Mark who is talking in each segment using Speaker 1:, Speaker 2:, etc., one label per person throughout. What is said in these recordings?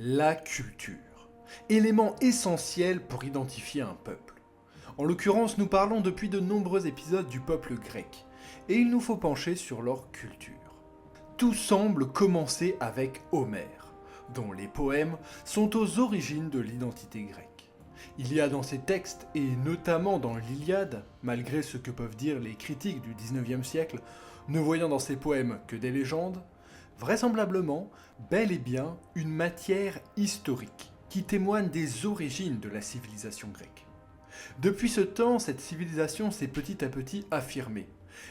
Speaker 1: La culture, élément essentiel pour identifier un peuple. En l'occurrence, nous parlons depuis de nombreux épisodes du peuple grec, et il nous faut pencher sur leur culture. Tout semble commencer avec Homère, dont les poèmes sont aux origines de l'identité grecque. Il y a dans ses textes, et notamment dans l'Iliade, malgré ce que peuvent dire les critiques du XIXe siècle, ne voyant dans ses poèmes que des légendes, vraisemblablement, bel et bien une matière historique qui témoigne des origines de la civilisation grecque. Depuis ce temps, cette civilisation s'est petit à petit affirmée,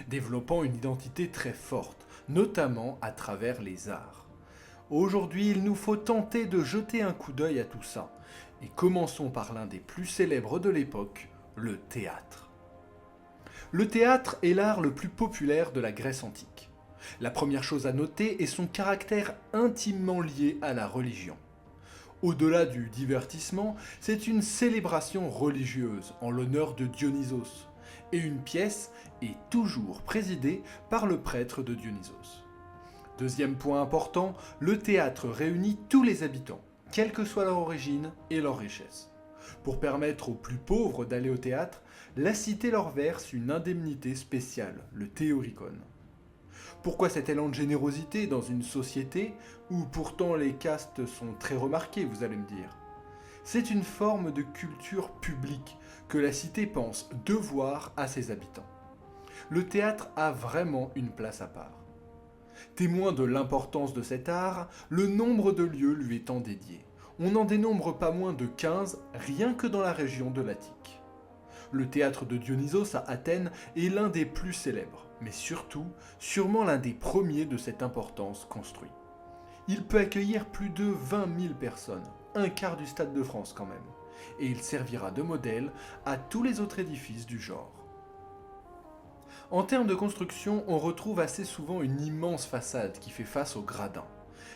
Speaker 1: développant une identité très forte, notamment à travers les arts. Aujourd'hui, il nous faut tenter de jeter un coup d'œil à tout ça, et commençons par l'un des plus célèbres de l'époque, le théâtre. Le théâtre est l'art le plus populaire de la Grèce antique. La première chose à noter est son caractère intimement lié à la religion. Au-delà du divertissement, c'est une célébration religieuse en l'honneur de Dionysos, et une pièce est toujours présidée par le prêtre de Dionysos. Deuxième point important, le théâtre réunit tous les habitants, quelle que soit leur origine et leur richesse. Pour permettre aux plus pauvres d'aller au théâtre, la cité leur verse une indemnité spéciale, le théorikon. Pourquoi cet élan de générosité dans une société où pourtant les castes sont très remarquées, vous allez me dire? C'est une forme de culture publique que la cité pense devoir à ses habitants. Le théâtre a vraiment une place à part. Témoin de l'importance de cet art, le nombre de lieux lui étant dédié. On n'en dénombre pas moins de 15 rien que dans la région de l'Attique. Le théâtre de Dionysos à Athènes est l'un des plus célèbres, mais surtout, sûrement l'un des premiers de cette importance construit. Il peut accueillir plus de 20 000 personnes, un quart du Stade de France quand même, et il servira de modèle à tous les autres édifices du genre. En termes de construction, on retrouve assez souvent une immense façade qui fait face au gradin.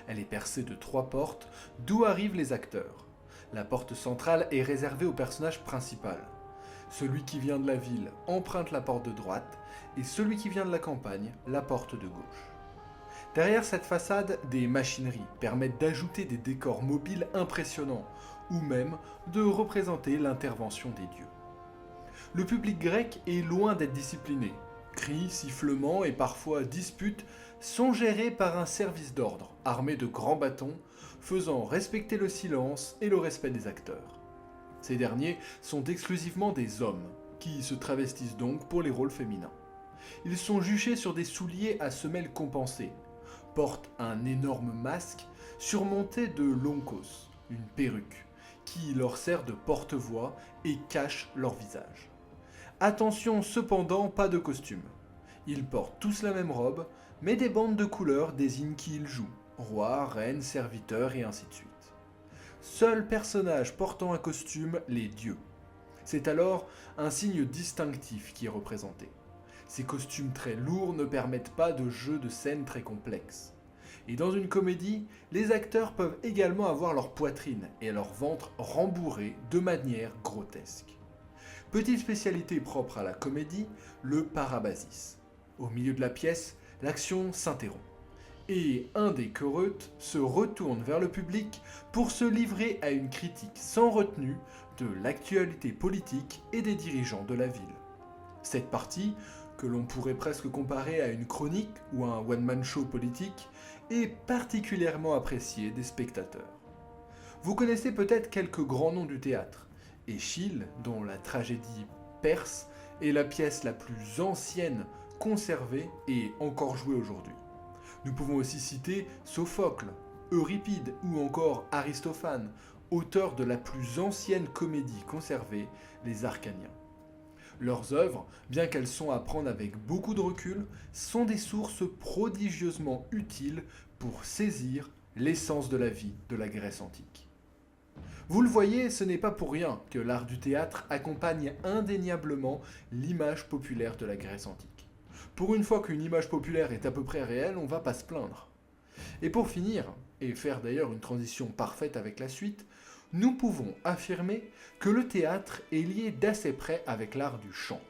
Speaker 1: Elle est percée de 3 portes, d'où arrivent les acteurs. La porte centrale est réservée au personnage principal. Celui qui vient de la ville emprunte la porte de droite, et celui qui vient de la campagne, la porte de gauche. Derrière cette façade, des machineries permettent d'ajouter des décors mobiles impressionnants, ou même de représenter l'intervention des dieux. Le public grec est loin d'être discipliné. Cris, sifflements et parfois disputes sont gérés par un service d'ordre, armé de grands bâtons, faisant respecter le silence et le respect des acteurs. Ces derniers sont exclusivement des hommes, qui se travestissent donc pour les rôles féminins. Ils sont juchés sur des souliers à semelles compensées, portent un énorme masque surmonté de lonkos, une perruque, qui leur sert de porte-voix et cache leur visage. Attention cependant, pas de costume. Ils portent tous la même robe, mais des bandes de couleurs désignent qui ils jouent, roi, reine, serviteur et ainsi de suite. Seul personnage portant un costume, les dieux. C'est alors un signe distinctif qui est représenté. Ces costumes très lourds ne permettent pas de jeu de scène très complexe. Et dans une comédie, les acteurs peuvent également avoir leur poitrine et leur ventre rembourrés de manière grotesque. Petite spécialité propre à la comédie, le parabasis. Au milieu de la pièce, l'action s'interrompt. Et un des choreutes se retourne vers le public pour se livrer à une critique sans retenue de l'actualité politique et des dirigeants de la ville. Cette partie, que l'on pourrait presque comparer à une chronique ou à un one-man show politique, est particulièrement appréciée des spectateurs. Vous connaissez peut-être quelques grands noms du théâtre. Échille, dont la tragédie perse est la pièce la plus ancienne conservée et encore jouée aujourd'hui. Nous pouvons aussi citer Sophocle, Euripide ou encore Aristophane, auteurs de la plus ancienne comédie conservée, les Arcaniens. Leurs œuvres, bien qu'elles sont à prendre avec beaucoup de recul, sont des sources prodigieusement utiles pour saisir l'essence de la vie de la Grèce antique. Vous le voyez, ce n'est pas pour rien que l'art du théâtre accompagne indéniablement l'image populaire de la Grèce antique. Pour une fois qu'une image populaire est à peu près réelle, on va pas se plaindre. Et pour finir, et faire d'ailleurs une transition parfaite avec la suite, nous pouvons affirmer que le théâtre est lié d'assez près avec l'art du chant.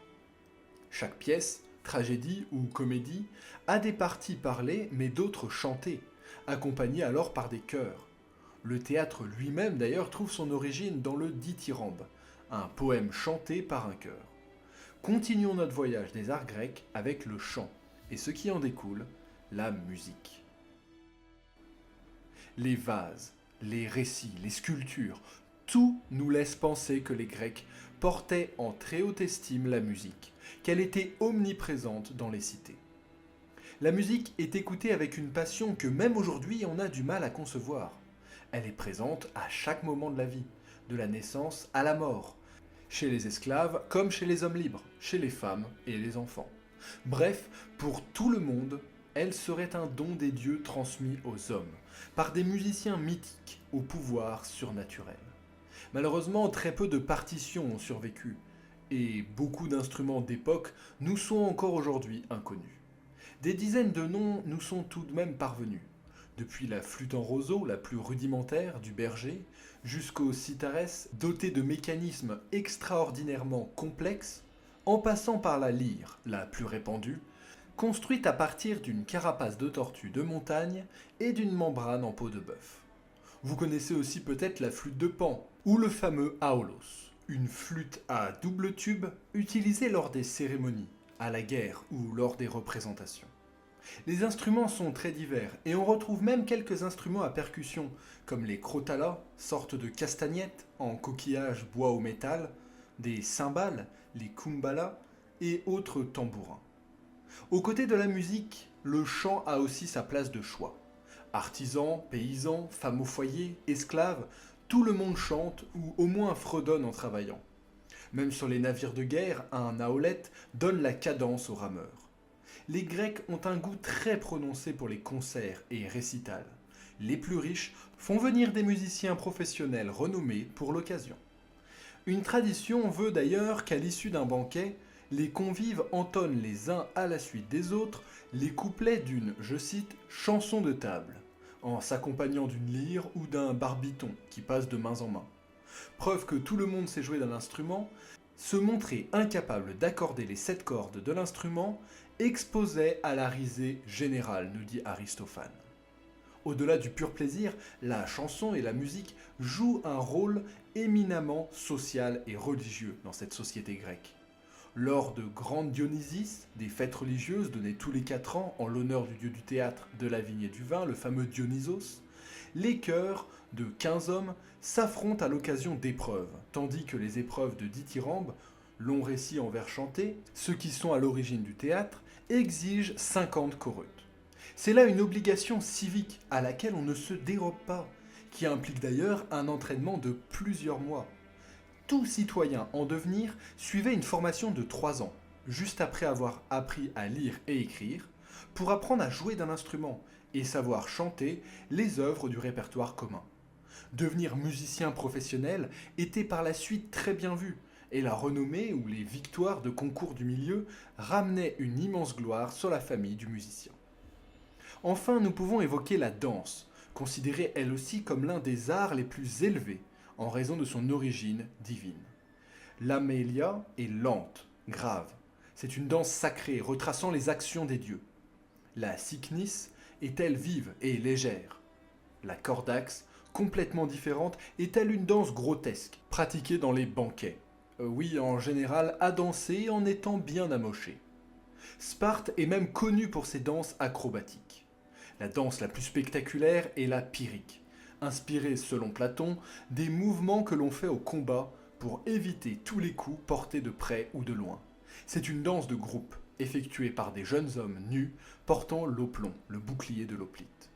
Speaker 1: Chaque pièce, tragédie ou comédie, a des parties parlées mais d'autres chantées, accompagnées alors par des chœurs. Le théâtre lui-même d'ailleurs trouve son origine dans le dithyrambe, un poème chanté par un chœur. Continuons notre voyage des arts grecs avec le chant, et ce qui en découle, la musique. Les vases, les récits, les sculptures, tout nous laisse penser que les Grecs portaient en très haute estime la musique, qu'elle était omniprésente dans les cités. La musique est écoutée avec une passion que même aujourd'hui on a du mal à concevoir. Elle est présente à chaque moment de la vie, de la naissance à la mort, chez les esclaves comme chez les hommes libres, chez les femmes et les enfants. Bref, pour tout le monde, elle serait un don des dieux transmis aux hommes, par des musiciens mythiques au pouvoir surnaturel. Malheureusement, très peu de partitions ont survécu, et beaucoup d'instruments d'époque nous sont encore aujourd'hui inconnus. Des dizaines de noms nous sont tout de même parvenus, depuis la flûte en roseau, la plus rudimentaire du berger, jusqu'aux cithares dotés de mécanismes extraordinairement complexes, en passant par la lyre, la plus répandue, construite à partir d'une carapace de tortue de montagne et d'une membrane en peau de bœuf. Vous connaissez aussi peut-être la flûte de Pan, ou le fameux aulos, une flûte à double tube utilisée lors des cérémonies, à la guerre ou lors des représentations. Les instruments sont très divers et on retrouve même quelques instruments à percussion, comme les krotalas, sortes de castagnettes en coquillage bois ou métal, des cymbales, les kumbala et autres tambourins. Aux côtés de la musique, le chant a aussi sa place de choix. Artisans, paysans, femmes au foyer, esclaves, tout le monde chante ou au moins fredonne en travaillant. Même sur les navires de guerre, un aolète donne la cadence aux rameurs. Les Grecs ont un goût très prononcé pour les concerts et récitals. Les plus riches font venir des musiciens professionnels renommés pour l'occasion. Une tradition veut d'ailleurs qu'à l'issue d'un banquet, les convives entonnent les uns à la suite des autres les couplets d'une, je cite, chanson de table, en s'accompagnant d'une lyre ou d'un barbiton qui passe de main en main. Preuve que tout le monde sait jouer d'un instrument, se montrer incapable d'accorder les 7 cordes de l'instrument exposait à la risée générale, nous dit Aristophane. Au-delà du pur plaisir, la chanson et la musique jouent un rôle éminemment social et religieux dans cette société grecque. Lors de grandes Dionysis, des fêtes religieuses données tous les 4 ans en l'honneur du dieu du théâtre, de la vigne et du vin, le fameux Dionysos, les chœurs de 15 hommes s'affrontent à l'occasion d'épreuves, tandis que les épreuves de dithyrambe, longs récits en vers chantés, ceux qui sont à l'origine du théâtre, exigent 50 choreutes. C'est là une obligation civique à laquelle on ne se dérobe pas, qui implique d'ailleurs un entraînement de plusieurs mois. Tout citoyen en devenir suivait une formation de 3 ans, juste après avoir appris à lire et écrire, pour apprendre à jouer d'un instrument et savoir chanter les œuvres du répertoire commun. Devenir musicien professionnel était par la suite très bien vu, et la renommée ou les victoires de concours du milieu ramenaient une immense gloire sur la famille du musicien. Enfin, nous pouvons évoquer la danse, considérée elle aussi comme l'un des arts les plus élevés, en raison de son origine divine. L'amélia est lente, grave. C'est une danse sacrée retraçant les actions des dieux. La cycnis est-elle vive et légère. La cordax, complètement différente, est-elle une danse grotesque, pratiquée dans les banquets. Oui, en général, à danser en étant bien amoché. Sparte est même connue pour ses danses acrobatiques. La danse la plus spectaculaire est la pyrrhique, inspirée, selon Platon, des mouvements que l'on fait au combat pour éviter tous les coups portés de près ou de loin. C'est une danse de groupe, effectuée par des jeunes hommes nus portant l'oplon, le bouclier de l'hoplite.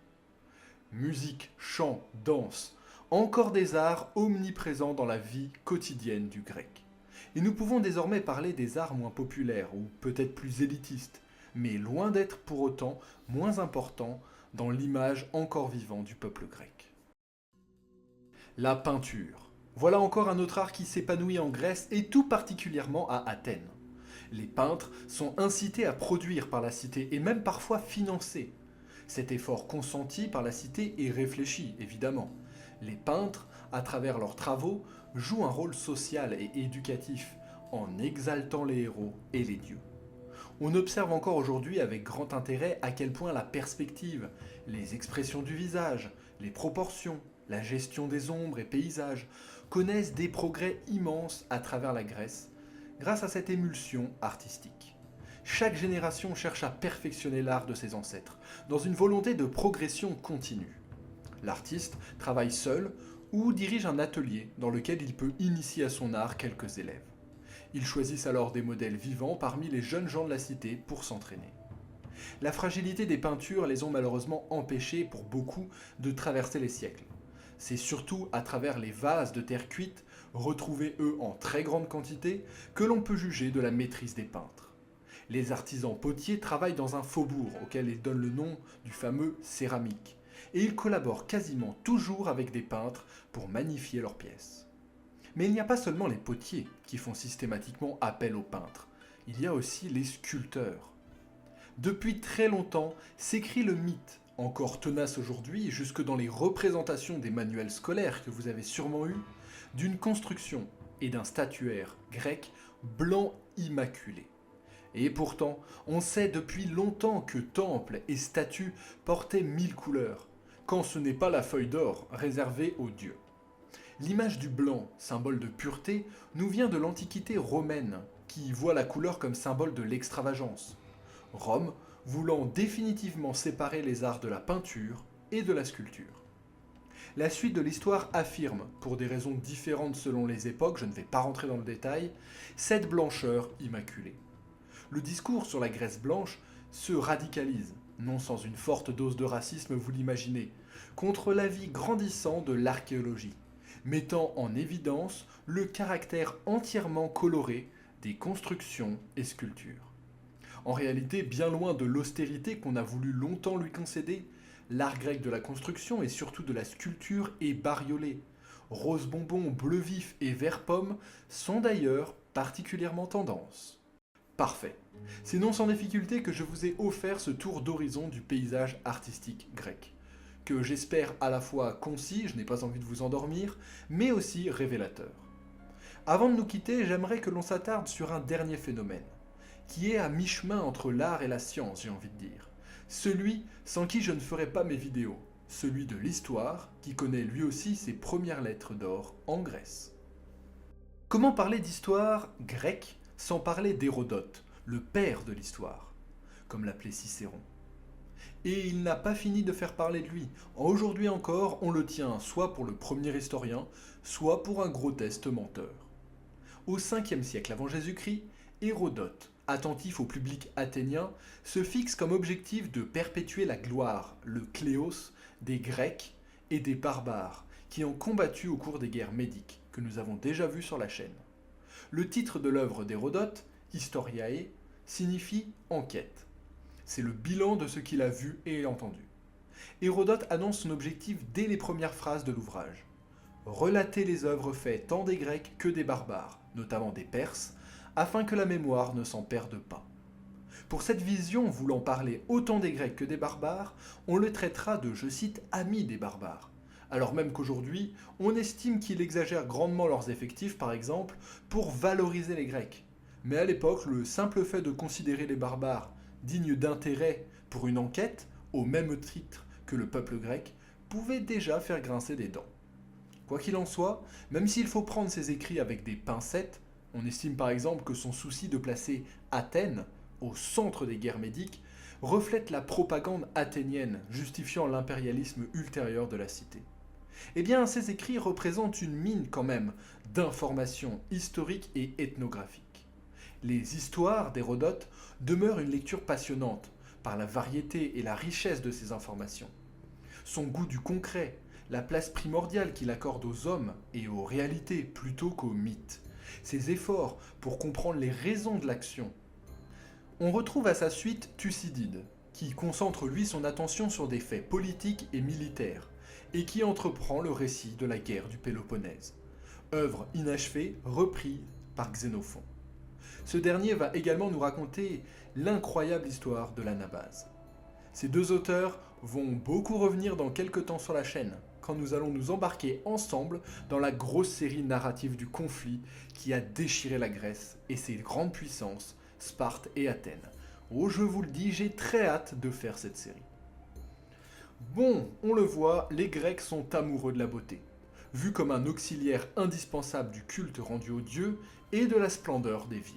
Speaker 1: Musique, chant, danse, encore des arts omniprésents dans la vie quotidienne du grec. Et nous pouvons désormais parler des arts moins populaires ou peut-être plus élitistes, mais loin d'être pour autant moins importants dans l'image encore vivante du peuple grec. La peinture. Voilà encore un autre art qui s'épanouit en Grèce et tout particulièrement à Athènes. Les peintres sont incités à produire par la cité et même parfois financés. Cet effort consenti par la cité est réfléchi, évidemment. Les peintres, à travers leurs travaux, jouent un rôle social et éducatif en exaltant les héros et les dieux. On observe encore aujourd'hui avec grand intérêt à quel point la perspective, les expressions du visage, les proportions, la gestion des ombres et paysages connaissent des progrès immenses à travers la Grèce grâce à cette émulsion artistique. Chaque génération cherche à perfectionner l'art de ses ancêtres, dans une volonté de progression continue. L'artiste travaille seul ou dirige un atelier dans lequel il peut initier à son art quelques élèves. Ils choisissent alors des modèles vivants parmi les jeunes gens de la cité pour s'entraîner. La fragilité des peintures les ont malheureusement empêchés pour beaucoup de traverser les siècles. C'est surtout à travers les vases de terre cuite, retrouvés eux en très grande quantité, que l'on peut juger de la maîtrise des peintres. Les artisans potiers travaillent dans un faubourg auquel ils donnent le nom du fameux céramique, et ils collaborent quasiment toujours avec des peintres pour magnifier leurs pièces. Mais il n'y a pas seulement les potiers qui font systématiquement appel aux peintres, il y a aussi les sculpteurs. Depuis très longtemps s'écrit le mythe, encore tenace aujourd'hui jusque dans les représentations des manuels scolaires que vous avez sûrement eus, d'une construction et d'un statuaire grec blanc immaculé. Et pourtant, on sait depuis longtemps que temples et statues portaient 1000 couleurs, quand ce n'est pas la feuille d'or réservée aux dieux. L'image du blanc, symbole de pureté, nous vient de l'Antiquité romaine, qui voit la couleur comme symbole de l'extravagance. Rome voulant définitivement séparer les arts de la peinture et de la sculpture. La suite de l'histoire affirme, pour des raisons différentes selon les époques, je ne vais pas rentrer dans le détail, cette blancheur immaculée. Le discours sur la Grèce blanche se radicalise, non sans une forte dose de racisme, vous l'imaginez, contre l'avis grandissant de l'archéologie, mettant en évidence le caractère entièrement coloré des constructions et sculptures. En réalité, bien loin de l'austérité qu'on a voulu longtemps lui concéder, l'art grec de la construction et surtout de la sculpture est bariolé. Rose bonbon, bleu vif et vert pomme sont d'ailleurs particulièrement tendance. Parfait. C'est non sans difficulté que je vous ai offert ce tour d'horizon du paysage artistique grec, que j'espère à la fois concis, je n'ai pas envie de vous endormir, mais aussi révélateur. Avant de nous quitter, j'aimerais que l'on s'attarde sur un dernier phénomène, qui est à mi-chemin entre l'art et la science, j'ai envie de dire. Celui sans qui je ne ferais pas mes vidéos, celui de l'histoire, qui connaît lui aussi ses premières lettres d'or en Grèce. Comment parler d'histoire grecque sans parler d'Hérodote, le père de l'histoire, comme l'appelait Cicéron? Et il n'a pas fini de faire parler de lui. Aujourd'hui encore, on le tient soit pour le premier historien, soit pour un grotesque menteur. Au 5e siècle avant Jésus-Christ, Hérodote, attentif au public athénien, se fixe comme objectif de perpétuer la gloire, le kléos, des Grecs et des barbares qui ont combattu au cours des guerres médiques, que nous avons déjà vues sur la chaîne. Le titre de l'œuvre d'Hérodote, Historiae, signifie enquête. C'est le bilan de ce qu'il a vu et entendu. Hérodote annonce son objectif dès les premières phrases de l'ouvrage. Relater les œuvres faites tant des Grecs que des barbares, notamment des Perses, afin que la mémoire ne s'en perde pas. Pour cette vision voulant parler autant des Grecs que des barbares, on le traitera de, je cite, amis des barbares. Alors même qu'aujourd'hui, on estime qu'il exagère grandement leurs effectifs, par exemple, pour valoriser les Grecs. Mais à l'époque, le simple fait de considérer les barbares dignes d'intérêt pour une enquête, au même titre que le peuple grec, pouvait déjà faire grincer des dents. Quoi qu'il en soit, même s'il faut prendre ses écrits avec des pincettes, on estime par exemple que son souci de placer Athènes au centre des guerres médiques reflète la propagande athénienne justifiant l'impérialisme ultérieur de la cité. Eh bien, ces écrits représentent une mine quand même d'informations historiques et ethnographiques. Les histoires d'Hérodote demeurent une lecture passionnante par la variété et la richesse de ces informations. Son goût du concret, la place primordiale qu'il accorde aux hommes et aux réalités plutôt qu'aux mythes, ses efforts pour comprendre les raisons de l'action. On retrouve à sa suite Thucydide, qui concentre lui son attention sur des faits politiques et militaires, et qui entreprend le récit de la guerre du Péloponnèse, œuvre inachevée reprise par Xénophon. Ce dernier va également nous raconter l'incroyable histoire de l'Anabase. Ces deux auteurs vont beaucoup revenir dans quelques temps sur la chaîne, quand nous allons nous embarquer ensemble dans la grosse série narrative du conflit qui a déchiré la Grèce et ses grandes puissances, Sparte et Athènes. Oh, je vous le dis, j'ai très hâte de faire cette série. Bon, on le voit, les Grecs sont amoureux de la beauté, vue comme un auxiliaire indispensable du culte rendu aux dieux et de la splendeur des villes.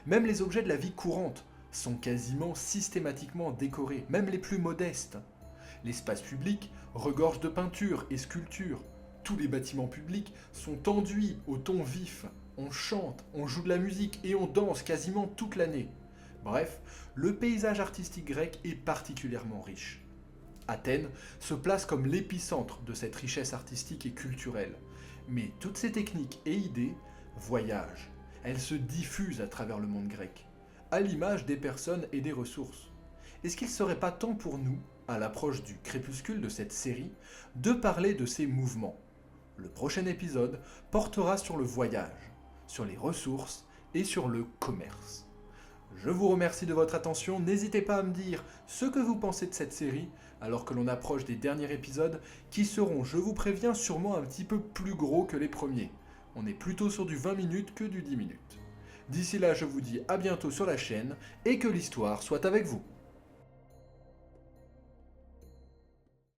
Speaker 1: Même les objets de la vie courante sont quasiment systématiquement décorés, même les plus modestes. L'espace public regorge de peintures et sculptures. Tous les bâtiments publics sont enduits au ton vif. On chante, on joue de la musique et on danse quasiment toute l'année. Bref, le paysage artistique grec est particulièrement riche. Athènes se place comme l'épicentre de cette richesse artistique et culturelle. Mais toutes ces techniques et idées voyagent. Elles se diffusent à travers le monde grec, à l'image des personnes et des ressources. Est-ce qu'il ne serait pas temps pour nous, à l'approche du crépuscule de cette série, de parler de ces mouvements? Le prochain épisode portera sur le voyage, sur les ressources et sur le commerce. Je vous remercie de votre attention, n'hésitez pas à me dire ce que vous pensez de cette série, alors que l'on approche des derniers épisodes, qui seront, je vous préviens, sûrement un petit peu plus gros que les premiers. On est plutôt sur du 20 minutes que du 10 minutes. D'ici là, je vous dis à bientôt sur la chaîne, et que l'histoire soit avec vous.